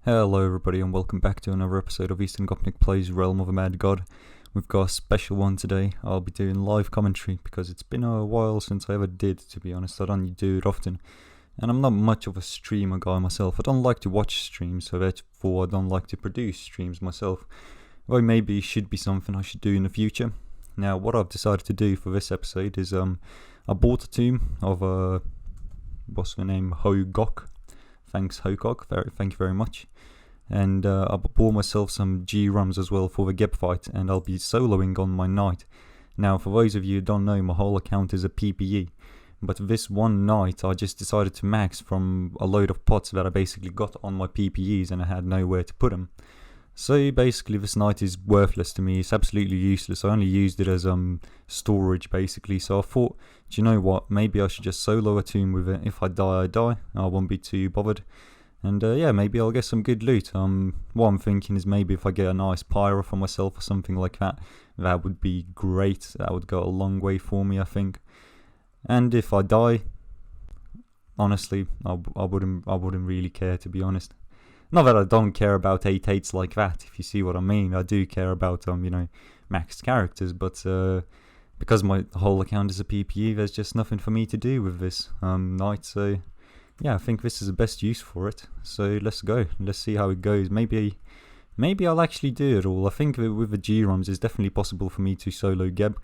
Hello everybody and welcome back to another episode of Eastern Gopnik Plays Realm of a Mad God. We've got a special one today. I'll be doing live commentary because it's been a while since I ever did, to be honest. I don't do it often. And I'm not much of a streamer guy myself. I don't like to watch streams, so therefore I don't like to produce streams myself. Though maybe it should be something I should do in the future. Now what I've decided to do for this episode is I bought a tomb of what's her name? Hogok. Thanks Hogok, thank you very much. And I bought myself some G-Rums as well for the Geb fight, and I'll be soloing on my knight. Now for those of you who don't know, my whole account is a PPE. But this one night I just decided to max from a load of pots that I basically got on my PPEs and I had nowhere to put them. So basically this knight is worthless to me, it's absolutely useless. I only used it as storage basically, so I thought, do you know what, maybe I should just solo a tomb with it. If I die, I die, I won't be too bothered. And yeah, maybe I'll get some good loot. What I'm thinking is maybe if I get a nice pyro for myself or something like that, that would be great. That would go a long way for me, I think. And if I die, honestly, I wouldn't really care, to be honest. Not that I don't care about 8/8s like that, if you see what I mean. I do care about maxed characters, but because my whole account is a PPE, there's just nothing for me to do with this knight. So yeah, I think this is the best use for it. So let's go. Let's see how it goes. Maybe I'll actually do it all. I think with the G-Rums, it's definitely possible for me to solo Geb.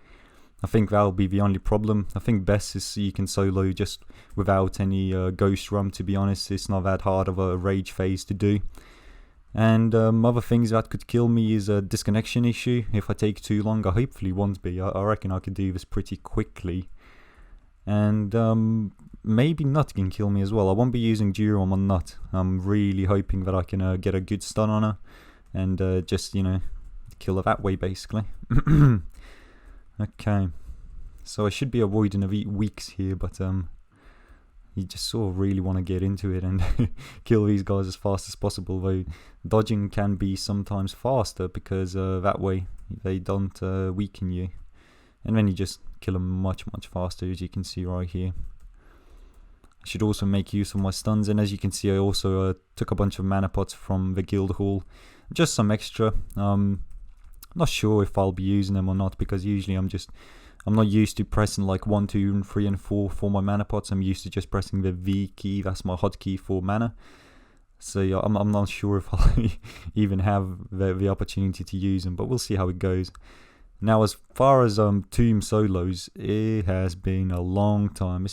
I think that'll be the only problem. I think best is you can solo just without any Ghost Rum, to be honest. It's not that hard of a rage phase to do. And other things that could kill me is a disconnection issue. If I take too long, I hopefully won't be. I reckon I could do this pretty quickly. And maybe Nut can kill me as well. I won't be using G-Rum on Nut. I'm really hoping that I can get a good stun on her. And just, kill her that way, basically. Okay, so I should be avoiding the weaks here, but you just sort of really want to get into it and kill these guys as fast as possible, though dodging can be sometimes faster because that way they don't weaken you, and then you just kill them much faster, as you can see right here. I should also make use of my stuns, and as you can see I also took a bunch of mana pots from the guild hall, just some extra. Not sure if I'll be using them or not, because usually I'm not used to pressing like 1, 2, and 3, and 4 for my mana pots. I'm used to just pressing the V key, that's my hotkey for mana. So yeah, I'm not sure if I'll even have the opportunity to use them, but we'll see how it goes. Now as far as tomb solos, it has been a long time.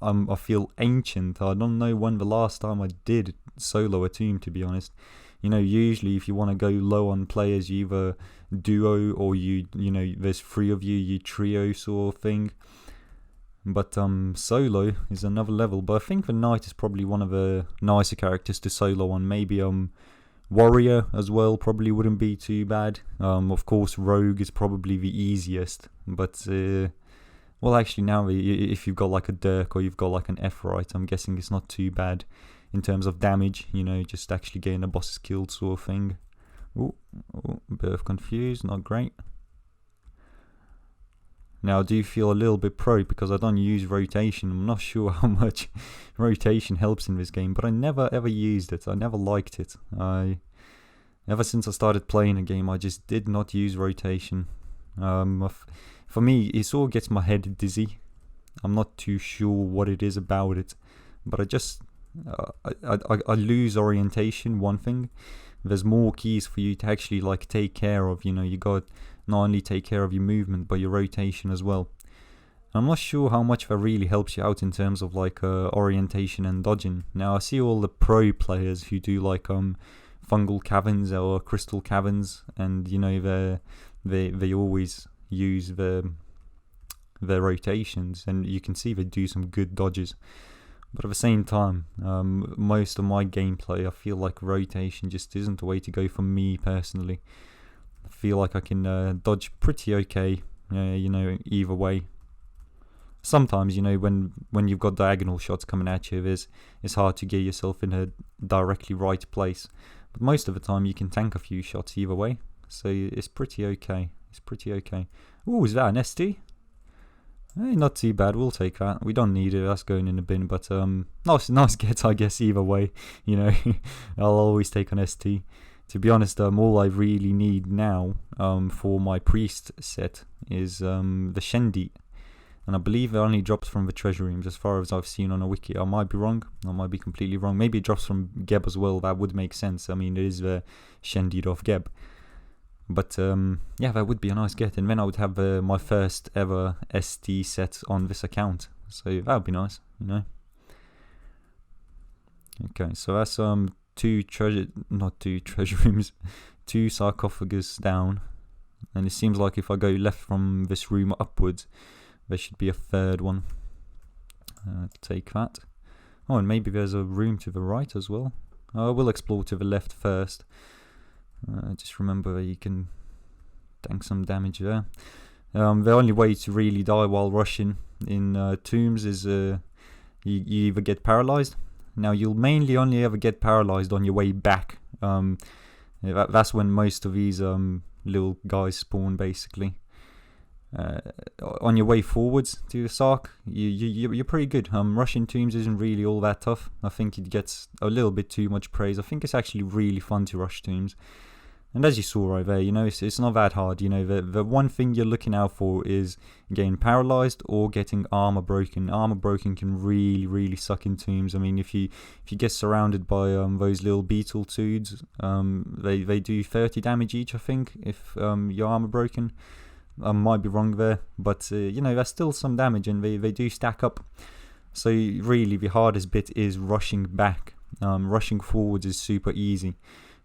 I feel ancient. I don't know when the last time I did solo a tomb, to be honest. Usually if you want to go low on players, you either duo or there's 3 of you trio sort of thing. But solo is another level. But I think the knight is probably one of the nicer characters to solo on. Maybe warrior as well probably wouldn't be too bad. Of course rogue is probably the easiest. But well, actually now if you've got like a Dirk or you've got like an F-Right, I'm guessing it's not too bad in terms of damage, just actually getting the bosses killed sort of thing. Oh, a bit of confused, not great. Now I do feel a little bit pro because I don't use rotation. I'm not sure how much rotation helps in this game, but I never ever used it. I never liked it. Ever since I started playing a game, I just did not use rotation. For me, it sort of gets my head dizzy. I'm not too sure what it is about it, but I lose orientation, one thing. There's more keys for you to actually like take care of, you got not only take care of your movement but your rotation as well. I'm not sure how much that really helps you out in terms of like orientation and dodging. Now I see all the pro players who do like fungal caverns or crystal caverns, and they always use their rotations, and you can see they do some good dodges. But at the same time, most of my gameplay, I feel like rotation just isn't the way to go for me personally. I feel like I can dodge pretty okay, either way. Sometimes, when you've got diagonal shots coming at you, it's hard to get yourself in a directly right place. But most of the time, you can tank a few shots either way. So it's pretty okay. Ooh, is that an ST? Not too bad, we'll take that. We don't need it, that's going in the bin, but nice get, I guess, either way. You know, I'll always take an ST. To be honest, all I really need now for my priest set is the Shendit. And I believe it only drops from the treasure rooms, as far as I've seen on a wiki. I might be wrong, I might be completely wrong. Maybe it drops from Geb as well, that would make sense. I mean, it is the Shendit of Geb. But yeah, that would be a nice get, and then I would have my first ever ST set on this account, so that would be nice, you know. Okay, so that's two treasure rooms, 2 sarcophagus down, and it seems like if I go left from this room upwards, there should be a third one. Take that. Oh, and maybe there's a room to the right as well. I will explore to the left first. Just remember you can tank some damage there. The only way to really die while rushing in tombs is you either get paralyzed. Now you'll mainly only ever get paralyzed on your way back. That's when most of these little guys spawn, basically. On your way forwards to the Sark, you're pretty good. Rushing tombs isn't really all that tough. I think it gets a little bit too much praise. I think it's actually really fun to rush tombs. And as you saw right there, you know, it's not that hard. You know, the one thing you're looking out for is getting paralyzed or getting armor broken. Armor broken can really suck in tombs. I mean, if you get surrounded by those little beetle dudes, they do 30 damage each, I think, if your armor broken. I might be wrong there, but you know, that's still some damage, and they do stack up. So really, the hardest bit is rushing back. Rushing forwards is super easy,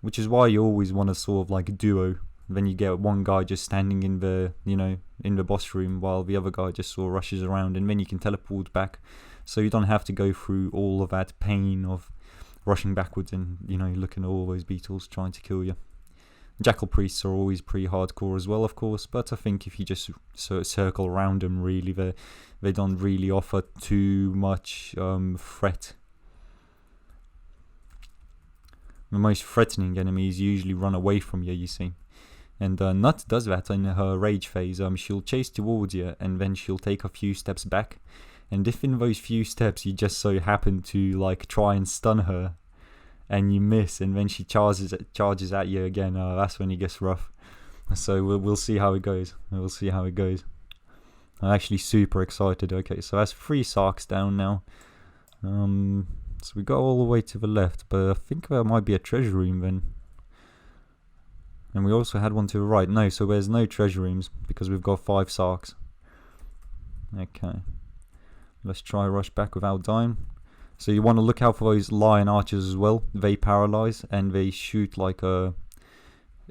which is why you always want to sort of like duo. Then you get one guy just standing in the, you know, in the boss room, while the other guy just sort of rushes around, and then you can teleport back, so you don't have to go through all of that pain of rushing backwards and, you know, looking at all those beetles trying to kill you. Jackal priests are always pretty hardcore as well, of course, but I think if you just sort of circle around them, really, they don't really offer too much threat. The most threatening enemies usually run away from you, you see. And Nut does that in her rage phase. She'll chase towards you, and then she'll take a few steps back. And if in those few steps you just so happen to like try and stun her, and you miss, and then she charges at you again, that's when it gets rough. So we'll see how it goes. We'll see how it goes. I'm actually super excited. Okay, so that's 3 Sarks down now. So we go all the way to the left, but I think there might be a treasure room then. And we also had one to the right. No, so there's no treasure rooms because we've got 5 Sarks. Okay. Let's try rush back without dying. So you want to look out for those lion archers as well. They paralyze and they shoot like a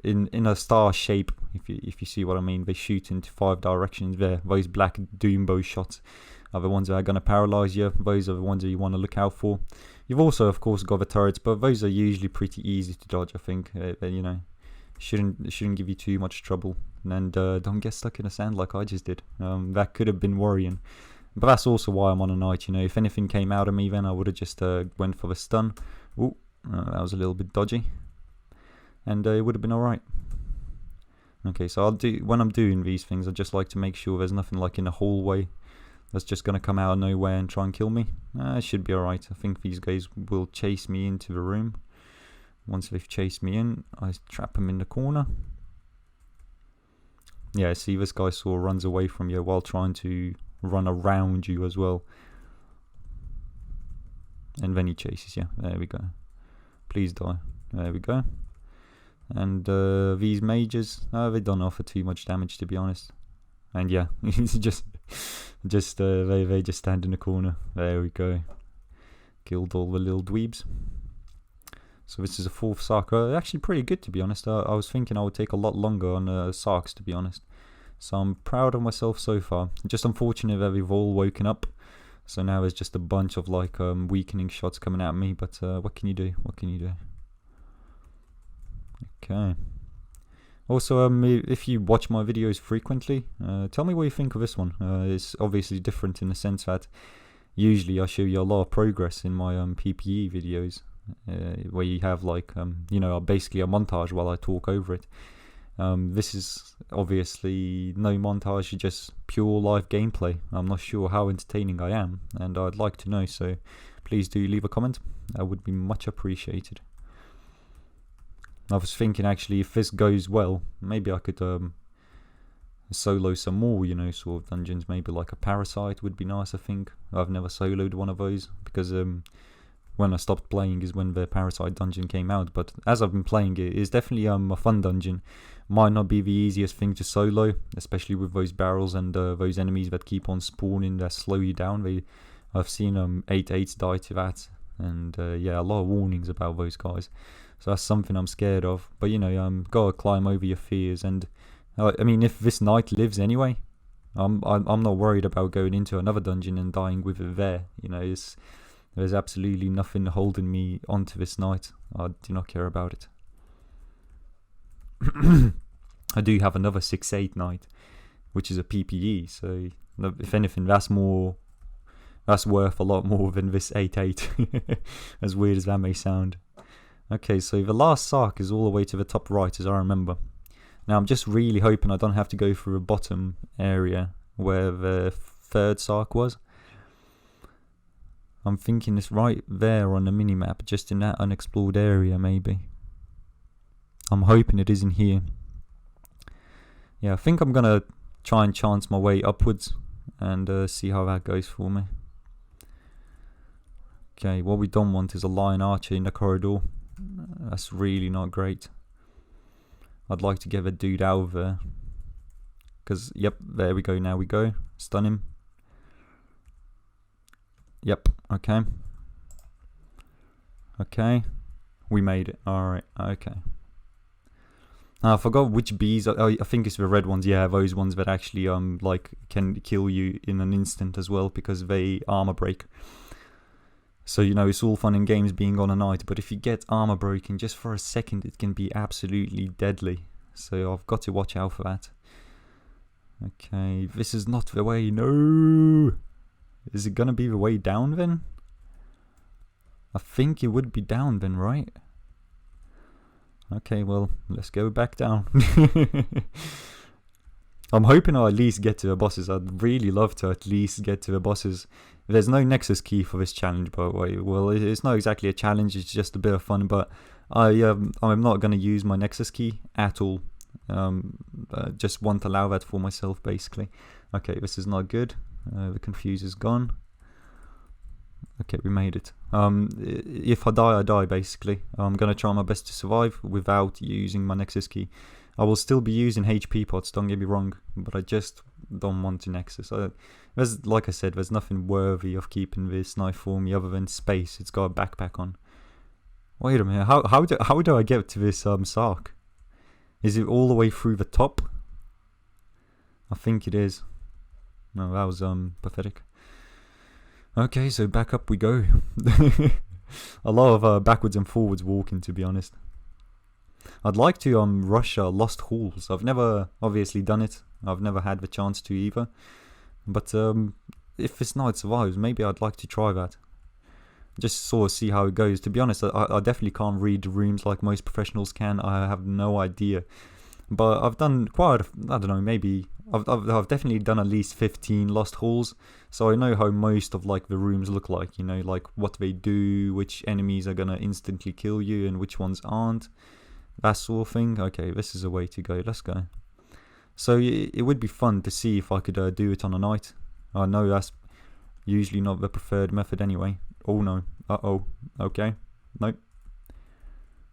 in a star shape. If you see what I mean, they shoot into 5 directions there. Those black doom bow shots are the ones that are going to paralyze you. Those are the ones that you want to look out for. You've also, of course, got the turrets, but those are usually pretty easy to dodge. I think they, you know, shouldn't give you too much trouble. And don't get stuck in the sand like I just did. That could have been worrying. But that's also why I'm on a knight, you know. If anything came out of me, then I would have just went for the stun. Ooh, that was a little bit dodgy. And it would have been alright. Okay, so when I'm doing these things, I just like to make sure there's nothing like in the hallway that's just going to come out of nowhere and try and kill me. It should be alright. I think these guys will chase me into the room. Once they've chased me in, I trap them in the corner. Yeah, see, this guy sort of runs away from you while trying to run around you as well, and then he chases you. There we go. Please die. There we go. And these mages, they don't offer too much damage, to be honest. And yeah, it's just they just stand in the corner. There we go. Killed all the little dweebs. So this is a 4th Sark. Actually pretty good, to be honest. I was thinking I would take a lot longer on Sarks, to be honest. So I'm proud of myself so far. Just unfortunate that we've all woken up. So now there's just a bunch of like weakening shots coming at me. But what can you do? What can you do? Okay. Also, if you watch my videos frequently, tell me what you think of this one. It's obviously different in the sense that usually I show you a lot of progress in my PPE videos. Where you have like, you know, basically a montage while I talk over it. This is obviously no montage, just pure live gameplay. I'm not sure how entertaining I am, and I'd like to know, so please do leave a comment. That would be much appreciated. I was thinking, actually, if this goes well, maybe I could solo some more, you know, sort of dungeons. Maybe like a Parasite would be nice, I think. I've never soloed one of those, because when I stopped playing is when the Parasite dungeon came out, but as I've been playing it, it's definitely a fun dungeon. Might not be the easiest thing to solo, especially with those barrels and those enemies that keep on spawning that slow you down. I've seen 8-8s die to that, and yeah, a lot of warnings about those guys. So that's something I'm scared of. But you know, gotta climb over your fears. And I mean, if this knight lives anyway, I'm not worried about going into another dungeon and dying with it there. You know, there's absolutely nothing holding me onto this knight. I do not care about it. I do have another 6-8 knight, which is a PPE. So if anything, that's worth a lot more than this 8-8. As weird as that may sound. Okay, so the last sark is all the way to the top right, as I remember. Now I'm just really hoping I don't have to go through a bottom area where the third sark was. I'm thinking it's right there on the minimap, just in that unexplored area maybe. I'm hoping it isn't here. Yeah, I think I'm gonna try and chance my way upwards and see how that goes for me. Okay, what we don't want is a lion archer in the corridor. That's really not great. I'd like to get the dude out of there. Because, yep, there we go, now we go. Stun him. Yep, okay. Okay. We made it. Alright, okay. I forgot which bees. I think it's the red ones. Yeah, those ones that actually like can kill you in an instant as well, because they armor break. So, you know, it's all fun and games being on a knight, but if you get armor broken just for a second, it can be absolutely deadly. So I've got to watch out for that. Okay, this is not the way. No! Is it gonna be the way down then? I think it would be down then, right? Okay, well, let's go back down. I'm hoping I'll at least get to the bosses. I'd really love to at least get to the bosses. There's no Nexus key for this challenge, by the way. Well, it's not exactly a challenge, it's just a bit of fun, but I'm not going to use my Nexus key at all. Just won't allow that for myself, basically. Okay, this is not good. The confuse is gone. Okay, we made it. If I die, basically. I'm going to try my best to survive without using my Nexus key. I will still be using HP pots, don't get me wrong, but I just don't want to Nexus. Like I said, there's nothing worthy of keeping this knife for me other than space. It's got a backpack on. Wait a minute, how do I get to this sark? Is it all the way through the top? I think it is. No, that was pathetic. Okay, so back up we go. A lot of backwards and forwards walking, to be honest. I'd like to rush Lost Halls. I've never obviously done it. I've never had the chance to either. But if this night survives, maybe I'd like to try that. Just sort of see how it goes. To be honest, I definitely can't read the rooms like most professionals can. I have no idea. But I've done quite, I don't know, maybe I've definitely done at least 15 Lost Halls, so I know how most of like the rooms look like, you know, like what they do, which enemies are gonna instantly kill you and which ones aren't, that sort of thing. Okay, this is a way to go, let's go. So it would be fun to see if I could do it on a night. I know that's usually not the preferred method anyway. Oh no, uh-oh, okay, nope.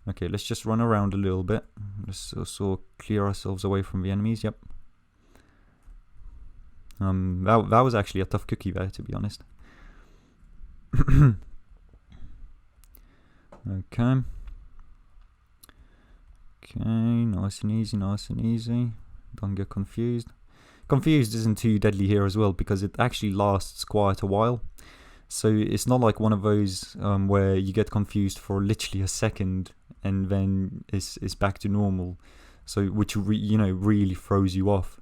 Okay, let's just run around a little bit. Let's sort of clear ourselves away from the enemies, yep. That was actually a tough cookie there, to be honest. Okay. Okay, nice and easy, nice and easy. Don't get confused. Confused isn't too deadly here as well, because it actually lasts quite a while. So it's not like one of those where you get confused for literally a second and then it's back to normal. So which really throws you off.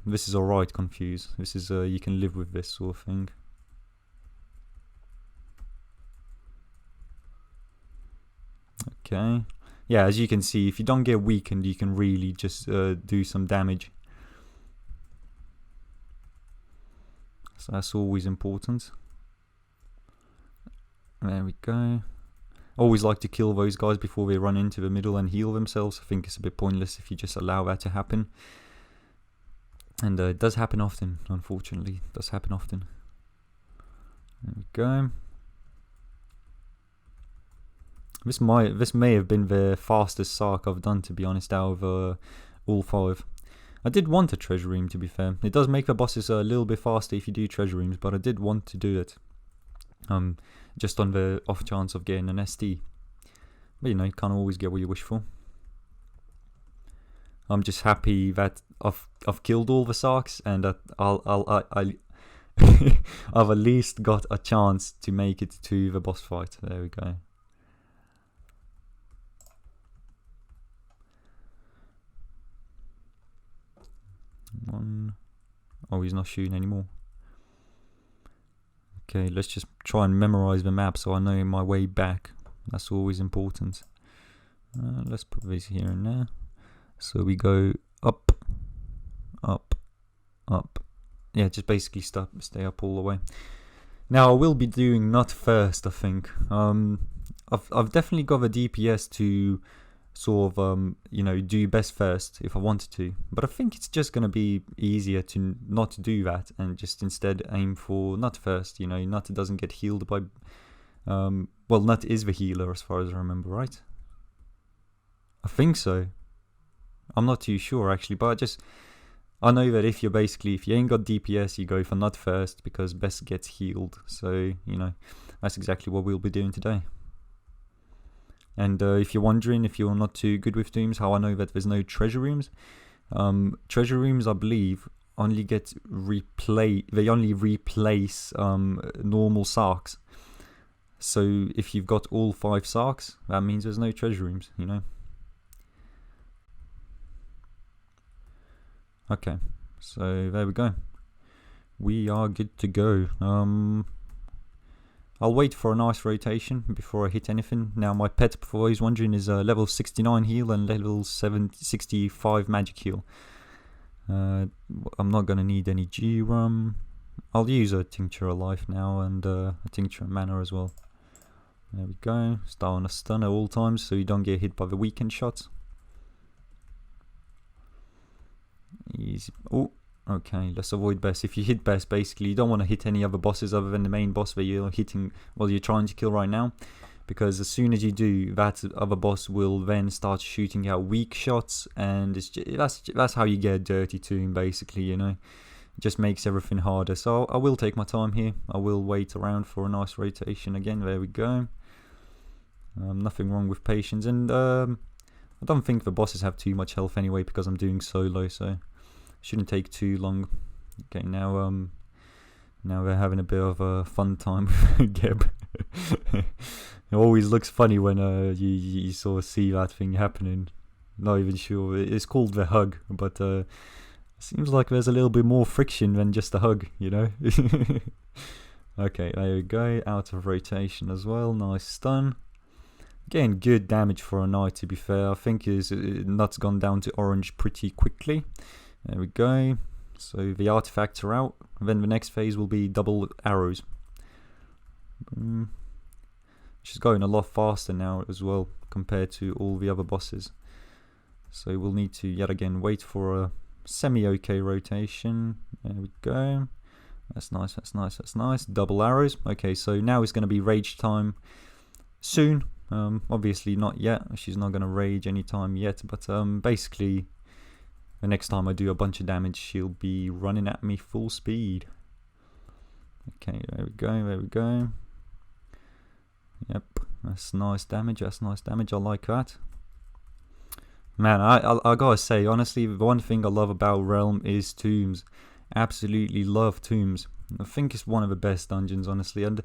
This is alright, confuse. This is you can live with this sort of thing. Okay. yeah, as you can see, if you don't get weakened, you can really just do some damage. So that's always important. There we go. Always like to kill those guys before they run into the middle and heal themselves. I think it's a bit pointless if you just allow that to happen. And it does happen often, unfortunately. It does happen often. There we go. This may have been the fastest Sark I've done, to be honest, out of all 5. I did want a treasure room, to be fair. It does make the bosses a little bit faster if you do treasure rooms, but I did want to do it. Just on the off chance of getting an SD. But you know, you can't always get what you wish for. I'm just happy that I've killed all the Sarks, and that I've at least got a chance to make it to the boss fight. There we go. Oh, he's not shooting anymore. Okay, let's just try and memorize the map so I know my way back. That's always important. Let's put these here and there. So we go up, up, up. Yeah, just basically stay up all the way. Now I will be doing nut first, I think. I've definitely got the DPS to sort of you know, do best first if I wanted to, but I think it's just gonna be easier to not do that and just instead aim for nut first. You know, nut doesn't get healed by well, nut is the healer as far as I remember, right? I think so. I'm not too sure actually, but I know that if you ain't got DPS, you go for nut first because best gets healed. So you know, that's exactly what we'll be doing today. And if you're wondering, if you're not too good with Dooms, how I know that there's no treasure rooms. Treasure rooms, I believe, only get they only replace normal Sarks. So if you've got all 5 Sarks, that means there's no treasure rooms, you know. Okay, so there we go. We are good to go. I'll wait for a nice rotation before I hit anything. Now my pet, for those wondering, is level 69 heal and level 65 magic heal. I'm not going to need any G-Rum. I'll use a Tincture of Life now and a Tincture of Mana as well. There we go. Start on a stun at all times so you don't get hit by the weekend shots. Easy. Oh. Okay, let's avoid Bess. If you hit Bess, basically you don't want to hit any other bosses other than the main boss that you're hitting, well, you're trying to kill right now, because as soon as you do, that other boss will then start shooting out weak shots, and that's how you get dirty tomb, basically, you know. It just makes everything harder. So I will take my time here. I will wait around for a nice rotation again. There we go. Nothing wrong with patience, and I don't think the bosses have too much health anyway because I'm doing solo, so shouldn't take too long. Okay, now we're having a bit of a fun time with Geb. It always looks funny when you sort of see that thing happening. Not even sure. It's called the hug, but seems like there's a little bit more friction than just a hug, you know. Okay, there we go. Out of rotation as well. Nice stun. Getting good damage for a knight, to be fair. I think Nut's gone down to orange pretty quickly. There we go. So the artifacts are out. And then the next phase will be double arrows. She's going a lot faster now as well compared to all the other bosses. So we'll need to yet again wait for a semi-okay rotation. There we go. That's nice, that's nice, that's nice. Double arrows. Okay, so now it's going to be rage time soon. Obviously not yet. She's not going to rage anytime yet. But basically, the next time I do a bunch of damage, she'll be running at me full speed. Okay, there we go, there we go. Yep, that's nice damage, that's nice damage, I like that. Man, I gotta say, honestly, the one thing I love about Realm is tombs. Absolutely love tombs. I think it's one of the best dungeons, honestly, and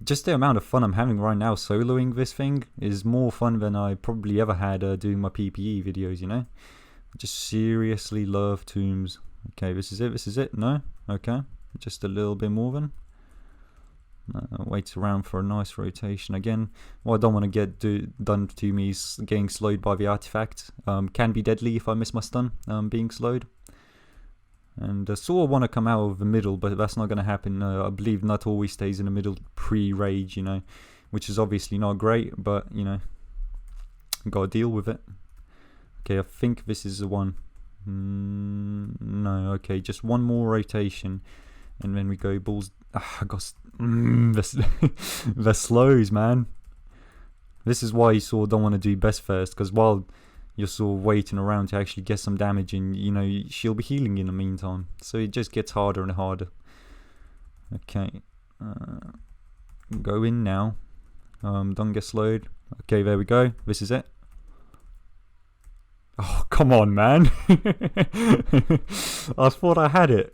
just the amount of fun I'm having right now soloing this thing is more fun than I probably ever had doing my PPE videos, you know? I just seriously love tombs. Okay, this is it, no? Okay, just a little bit more then. Waits around for a nice rotation again. What I don't want to get done to me is getting slowed by the artifact. Can be deadly if I miss my stun, being slowed. And sort of want to come out of the middle, but that's not going to happen. I believe Nut always stays in the middle pre-rage, you know, which is obviously not great, but, you know, got to deal with it. Okay, I think this is the one. No, okay, just one more rotation, and then we go balls. I got the slows, man. This is why you sort of don't want to do best first, because while you're sort of waiting around to actually get some damage, and you know she'll be healing in the meantime, so it just gets harder and harder. Okay, go in now. Don't get slowed. Okay, there we go. This is it. Oh, come on, man. I thought I had it.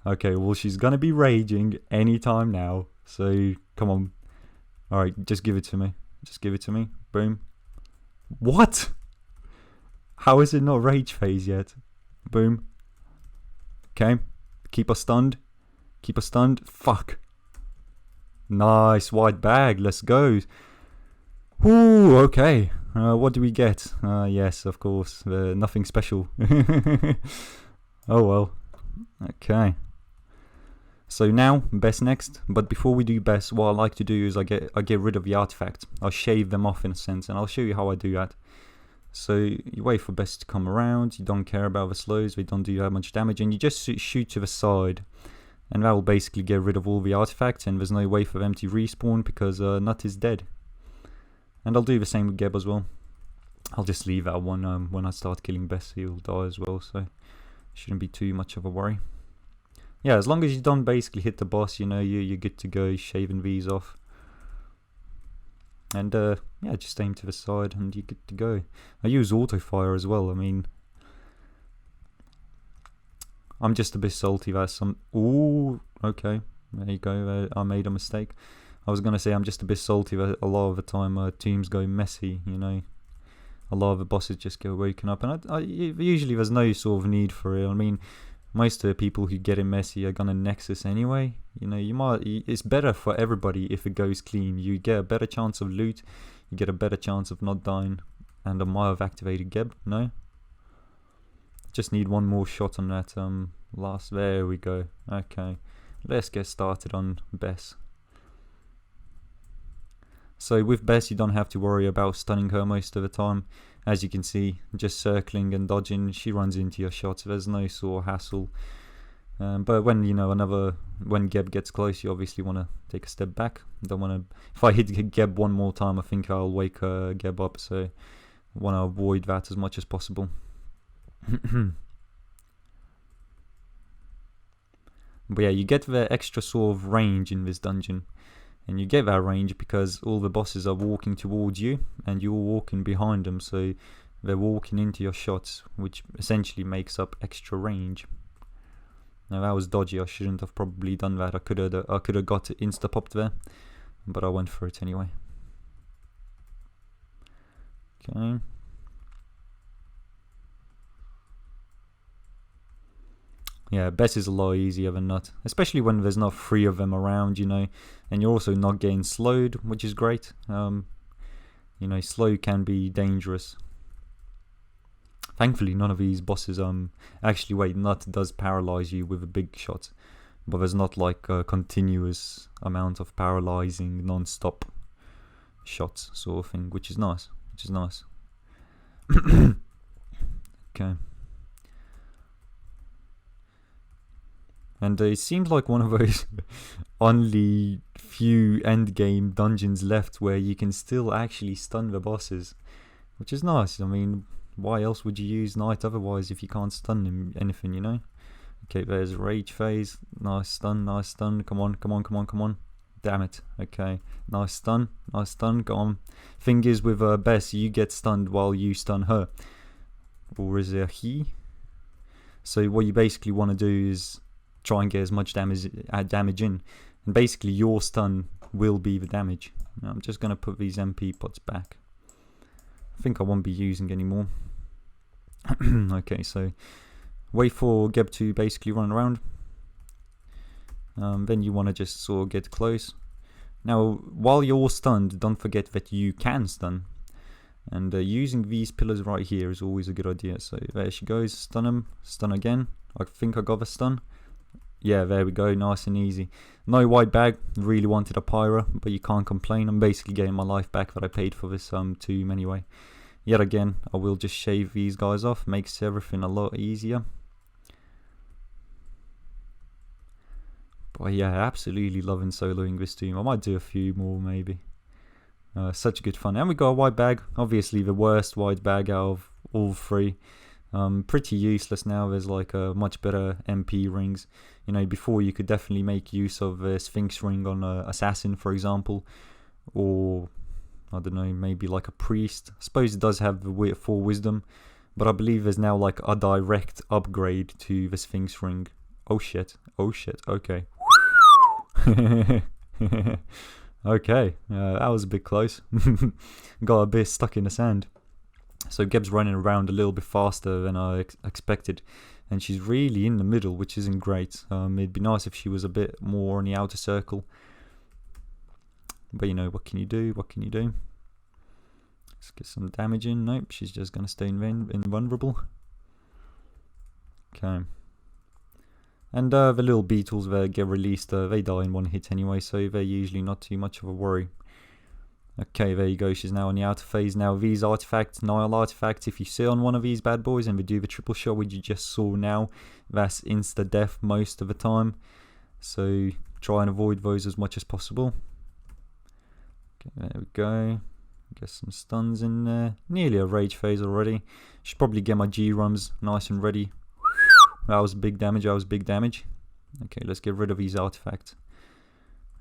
Okay, well, she's gonna be raging anytime now, so come on. Alright, just give it to me. Just give it to me. Boom. What? How is it not rage phase yet? Boom. Okay. Keep her stunned. Keep her stunned. Fuck. Nice white bag. Let's go. Ooh, okay. What do we get? Yes, of course. Nothing special. Oh well. Okay. So now, best next. But before we do best, what I like to do is I get rid of the artifacts. I'll shave them off in a sense, and I'll show you how I do that. So you wait for best to come around. You don't care about the slows. They don't do that much damage, and you just shoot to the side, and that will basically get rid of all the artifacts. And there's no way for them to respawn because Nut is dead. And I'll do the same with Geb as well. I'll just leave that one. When I start killing Bess, he'll die as well, so shouldn't be too much of a worry. Yeah, as long as you don't basically hit the boss, you know, you're good to go, shaving these off. And yeah, just aim to the side and you're good to go. I use auto fire as well. I mean, I'm just a bit salty that some... Ooh, okay, there you go. I made a mistake. I was going to say I'm just a bit salty that a lot of the time teams go messy, you know. A lot of the bosses just get woken up, and usually there's no sort of need for it. I mean, most of the people who get in messy are gonna Nexus anyway. You know, it's better for everybody if it goes clean. You get a better chance of loot, you get a better chance of not dying, and I might have activated Geb, no? Just need one more shot on that last, there we go. Okay, let's get started on Bess. So with Bess, you don't have to worry about stunning her most of the time. As you can see, just circling and dodging, she runs into your shots. There's no sort of hassle. But when, you know, when Geb gets close, you obviously want to take a step back. Don't want to. If I hit Geb one more time, I think I'll wake Geb up. So I want to avoid that as much as possible. But yeah, you get the extra sort of range in this dungeon. And you get that range because all the bosses are walking towards you and you're walking behind them, so they're walking into your shots, which essentially makes up extra range. Now that was dodgy. I shouldn't have probably done that. I could have got it insta-popped there, but I went for it anyway. Okay. Yeah, Bess is a lot easier than Nut, especially when there's not three of them around, you know, and you're also not getting slowed, which is great. You know, slow can be dangerous. Thankfully, none of these bosses, actually, wait, Nut does paralyze you with a big shot, but there's not like a continuous amount of paralyzing non-stop shots sort of thing, which is nice, Okay. And it seems like one of those only few endgame dungeons left where you can still actually stun the bosses, which is nice. I mean, why else would you use Knight otherwise if you can't stun him anything, you know? Okay, there's rage phase. Nice stun, nice stun. Come on, come on, come on, come on. Damn it. Okay, nice stun, go on. Thing is with Bess, you get stunned while you stun her. Or is it a he? So what you basically want to do is try and get as much damage in, and basically your stun will be the damage. Now I'm just going to put these MP pots back. I think I won't be using anymore. Okay, so wait for Geb to basically run around. Then you want to just sort of get close. Now, while you're stunned, don't forget that you can stun. And using these pillars right here is always a good idea. So there she goes, stun him, stun again. I think I got the stun. Yeah, there we go, nice and easy. No white bag, really wanted a pyro, but you can't complain. I'm basically getting my life back that I paid for this tomb anyway. Yet again, I will just shave these guys off, makes everything a lot easier. But yeah, absolutely loving soloing this tomb. I might do a few more maybe. Such good fun. And we got a white bag, obviously the worst white bag out of all three. Pretty useless now. There's like much better MP rings. You know, before you could definitely make use of a Sphinx ring on an assassin, for example, or I don't know, maybe like a priest. I suppose it does have the 4 wisdom, but I believe there's now like a direct upgrade to the Sphinx ring. Oh shit! Oh shit! Okay. Okay, that was a bit close. Got a bit stuck in the sand. So Geb's running around a little bit faster than I expected, and she's really in the middle, which isn't great. It'd be nice if she was a bit more on the outer circle. But you know, what can you do? What can you do? Let's get some damage in. Nope, she's just going to stay invulnerable. Okay. And the little beetles that get released, they die in one hit anyway, so they're usually not too much of a worry. Okay, there you go, she's now in the outer phase. Now these artifacts, Nile artifacts, if you sit on one of these bad boys and we do the triple shot which you just saw now, that's insta-death most of the time. So try and avoid those as much as possible. Okay, there we go. Get some stuns in there. Nearly a rage phase already. Should probably get my G-rums nice and ready. That was big damage, that was big damage. Okay, let's get rid of these artifacts.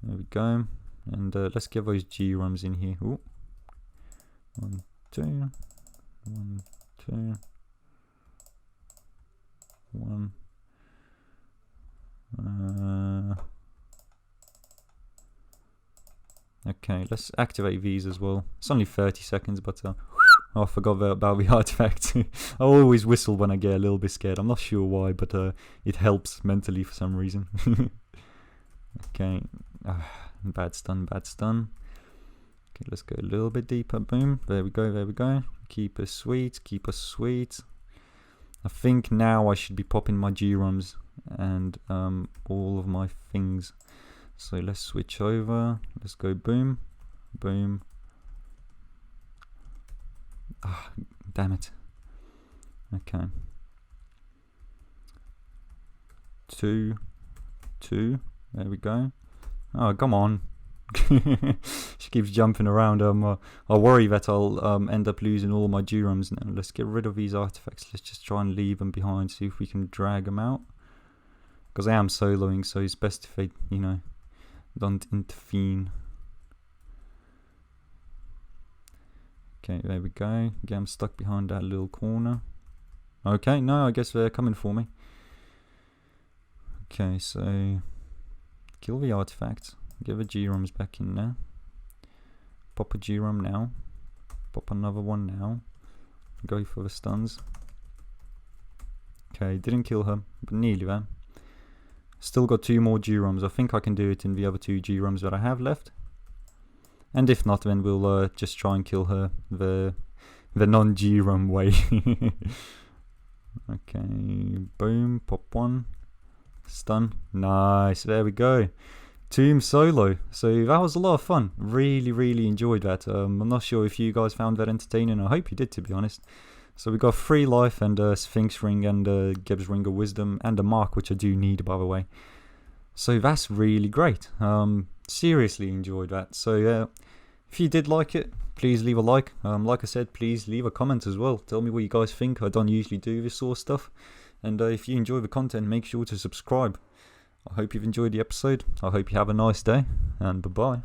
There we go. And let's get those G-rums in here. Ooh. 1, 2. 1, 2. 1. Okay, let's activate these as well. It's only 30 seconds, but I forgot about the artifacts. I always whistle when I get a little bit scared. I'm not sure why, but it helps mentally for some reason. Okay, bad stun, bad stun. Okay, let's go a little bit deeper. Boom, there we go, there we go. Keep us sweet, keep us sweet. I think now I should be popping my G-rums and all of my things. So let's switch over. Let's go boom, boom. Ah, damn it. Okay. 2, 2. There we go. Oh, come on. She keeps jumping around. I worry that I'll end up losing all my G-rums now. Let's get rid of these artifacts. Let's just try and leave them behind. See if we can drag them out. Because I am soloing, so it's best if I, you know, don't intervene. Okay, there we go. Again, I'm stuck behind that little corner. Okay, no, I guess they're coming for me. Okay, so kill the artifacts. Get the G-rums back in there. Pop a G-rum now. Pop another one now. Go for the stuns. Okay, didn't kill her, but nearly there. Still got 2 more G-rums. I think I can do it in the other 2 G-rums that I have left. And if not, then we'll just try and kill her the non-G-rum way. Okay, boom, pop 1. Stun. Nice, there we go. Tomb solo. So that was a lot of fun. Really enjoyed that. I'm not sure if you guys found that entertaining. I hope you did, to be honest. So we got 3 life and a Sphinx ring and a Geb's ring of wisdom and a mark, which I do need, by the way. So that's really great. Seriously enjoyed that. So if you did like it, please leave a like. Like I said, please leave a comment as well. Tell me what you guys think. I don't usually do this sort of stuff. And if you enjoy the content, make sure to subscribe. I hope you've enjoyed the episode. I hope you have a nice day, and bye-bye.